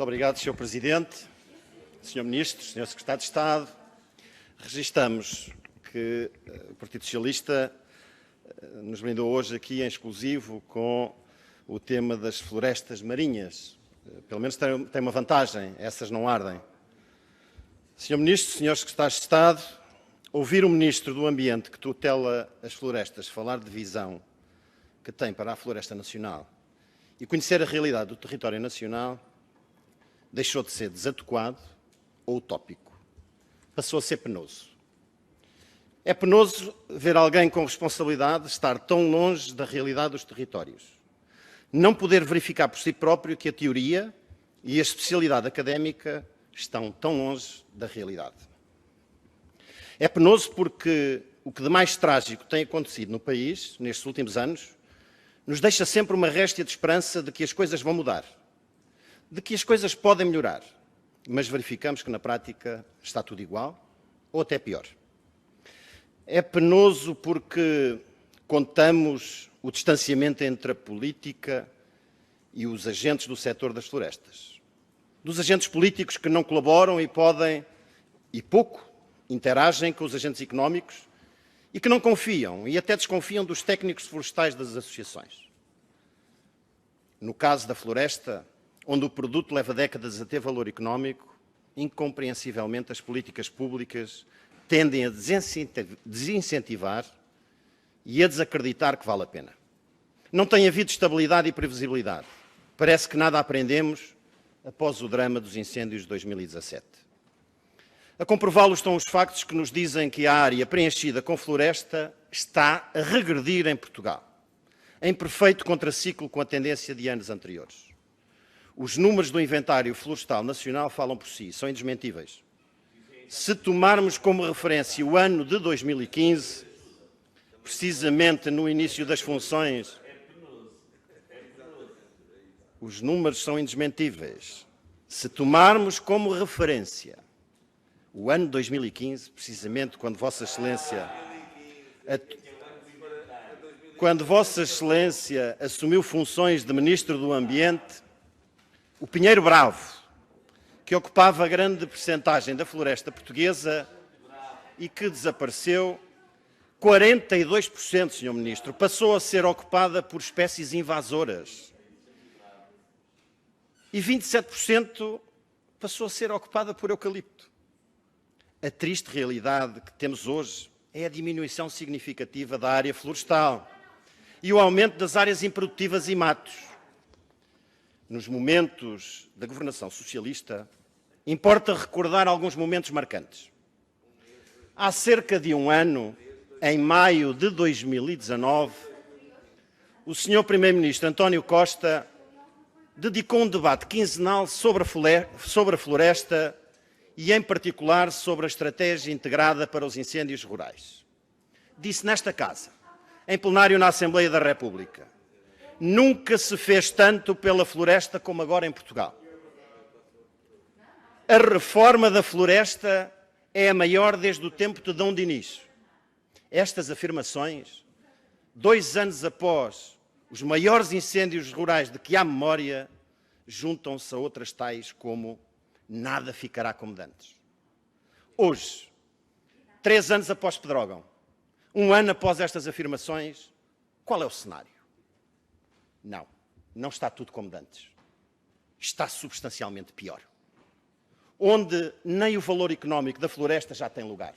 Muito obrigado, Sr. Presidente, Sr. Ministro, Sr. Secretário de Estado. Registamos que o Partido Socialista nos brindou hoje aqui em exclusivo com o tema das florestas marinhas. Pelo menos tem uma vantagem, essas não ardem. Sr. Ministro, Sr. Secretário de Estado, ouvir o Ministro do Ambiente que tutela as florestas falar de visão que tem para a Floresta Nacional e conhecer a realidade do território nacional deixou de ser desadequado ou utópico. Passou a ser penoso. É penoso ver alguém com responsabilidade estar tão longe da realidade dos territórios. Não poder verificar por si próprio que a teoria e a especialidade académica estão tão longe da realidade. É penoso porque o que de mais trágico tem acontecido no país, nestes últimos anos, nos deixa sempre uma réstia de esperança de que as coisas vão mudar, de que as coisas podem melhorar, mas verificamos que na prática está tudo igual ou até pior. É penoso porque contamos o distanciamento entre a política e os agentes do setor das florestas. Dos agentes políticos que não colaboram e podem, e pouco, interagem com os agentes económicos e que não confiam e até desconfiam dos técnicos florestais das associações. No caso da floresta, onde o produto leva décadas a ter valor económico, incompreensivelmente as políticas públicas tendem a desincentivar e a desacreditar que vale a pena. Não tem havido estabilidade e previsibilidade. Parece que nada aprendemos após o drama dos incêndios de 2017. A comprová-lo estão os factos que nos dizem que a área preenchida com floresta está a regredir em Portugal, em perfeito contraciclo com a tendência de anos anteriores. Os números do Inventário Florestal Nacional falam por si, são indesmentíveis. Se tomarmos como referência o ano de 2015, precisamente no início das funções, os números são indesmentíveis. Se tomarmos como referência o ano de 2015, precisamente quando Vossa Excelência assumiu funções de Ministro do Ambiente, o Pinheiro Bravo, que ocupava grande percentagem da floresta portuguesa e que desapareceu, 42%, Sr. Ministro, passou a ser ocupada por espécies invasoras. E 27% passou a ser ocupada por eucalipto. A triste realidade que temos hoje é a diminuição significativa da área florestal e o aumento das áreas improdutivas e matos. Nos momentos da governação socialista, importa recordar alguns momentos marcantes. Há cerca de um ano, em maio de 2019, o Sr. Primeiro-Ministro António Costa dedicou um debate quinzenal sobre a floresta e, em particular, sobre a estratégia integrada para os incêndios rurais. Disse nesta casa, em plenário na Assembleia da República, nunca se fez tanto pela floresta como agora em Portugal. A reforma da floresta é a maior desde o tempo de Dom Dinis. Estas afirmações, 2 anos após os maiores incêndios rurais de que há memória, juntam-se a outras tais como nada ficará como de antes. Hoje, 3 anos após Pedrógão, 1 ano após estas afirmações, qual é o cenário? Não está tudo como de antes. Está substancialmente pior. Onde nem o valor económico da floresta já tem lugar.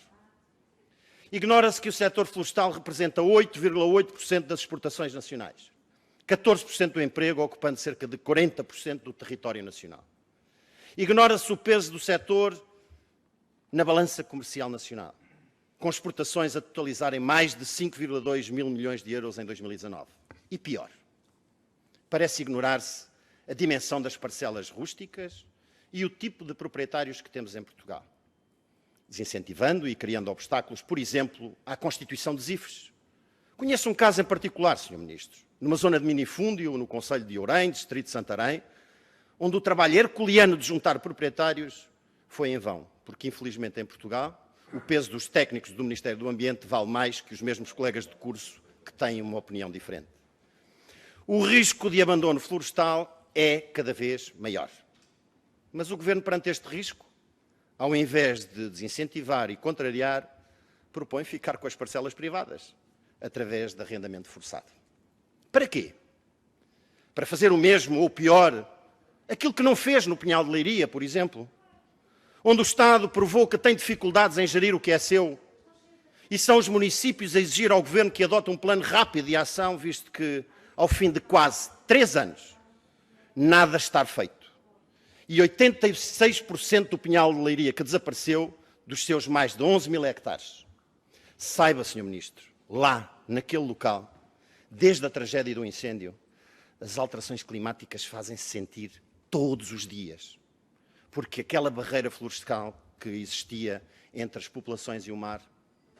Ignora-se que o setor florestal representa 8,8% das exportações nacionais, 14% do emprego, ocupando cerca de 40% do território nacional. Ignora-se o peso do setor na balança comercial nacional, com exportações a totalizarem mais de 5,2 mil milhões de euros em 2019. E pior, parece ignorar-se a dimensão das parcelas rústicas e o tipo de proprietários que temos em Portugal, desincentivando e criando obstáculos, por exemplo, à constituição de ZIFs. Conheço um caso em particular, Sr. Ministro, numa zona de minifúndio, no concelho de Ourém, distrito de Santarém, onde o trabalho herculeano de juntar proprietários foi em vão, porque infelizmente em Portugal o peso dos técnicos do Ministério do Ambiente vale mais que os mesmos colegas de curso que têm uma opinião diferente. O risco de abandono florestal é cada vez maior. Mas o Governo, perante este risco, ao invés de desincentivar e contrariar, propõe ficar com as parcelas privadas, através de arrendamento forçado. Para quê? Para fazer o mesmo ou pior, aquilo que não fez no Pinhal de Leiria, por exemplo, onde o Estado provou que tem dificuldades em gerir o que é seu, e são os municípios a exigir ao Governo que adote um plano rápido de ação, visto que, ao fim de quase 3 anos, nada está feito. E 86% do Pinhal de Leiria que desapareceu dos seus mais de 11 mil hectares. Saiba, Sr. Ministro, lá, naquele local, desde a tragédia do incêndio, as alterações climáticas fazem-se sentir todos os dias. Porque aquela barreira florestal que existia entre as populações e o mar,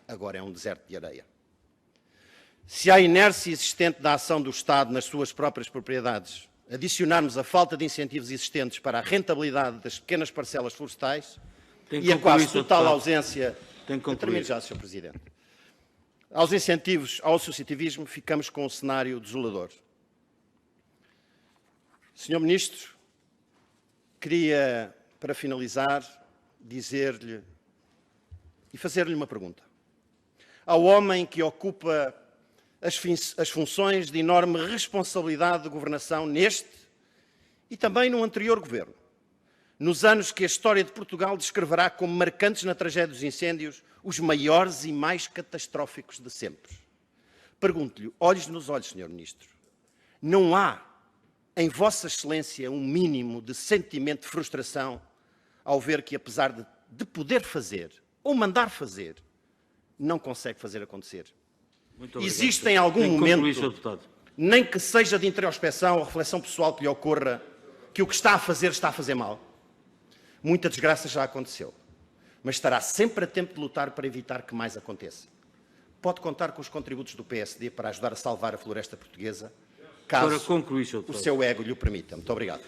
agora é um deserto de areia. Se à inércia existente da ação do Estado nas suas próprias propriedades adicionarmos a falta de incentivos existentes para a rentabilidade das pequenas parcelas florestais e a quase total ausência... Termino já, Sr. Presidente. Aos incentivos ao associativismo, ficamos com um cenário desolador. Sr. Ministro, queria, para finalizar, dizer-lhe e fazer-lhe uma pergunta. Ao homem que ocupa as funções de enorme responsabilidade de governação neste e também no anterior governo, nos anos que a história de Portugal descreverá como marcantes na tragédia dos incêndios, os maiores e mais catastróficos de sempre. Pergunto-lhe, olhos nos olhos, Sr. Ministro, não há em Vossa Excelência um mínimo de sentimento de frustração ao ver que, apesar de poder fazer ou mandar fazer, não consegue fazer acontecer? Existe em algum momento, nem que seja de introspecção ou reflexão pessoal que lhe ocorra, que o que está a fazer mal? Muita desgraça já aconteceu, mas estará sempre a tempo de lutar para evitar que mais aconteça. Pode contar com os contributos do PSD para ajudar a salvar a floresta portuguesa, caso o seu ego lhe o permita. Muito obrigado.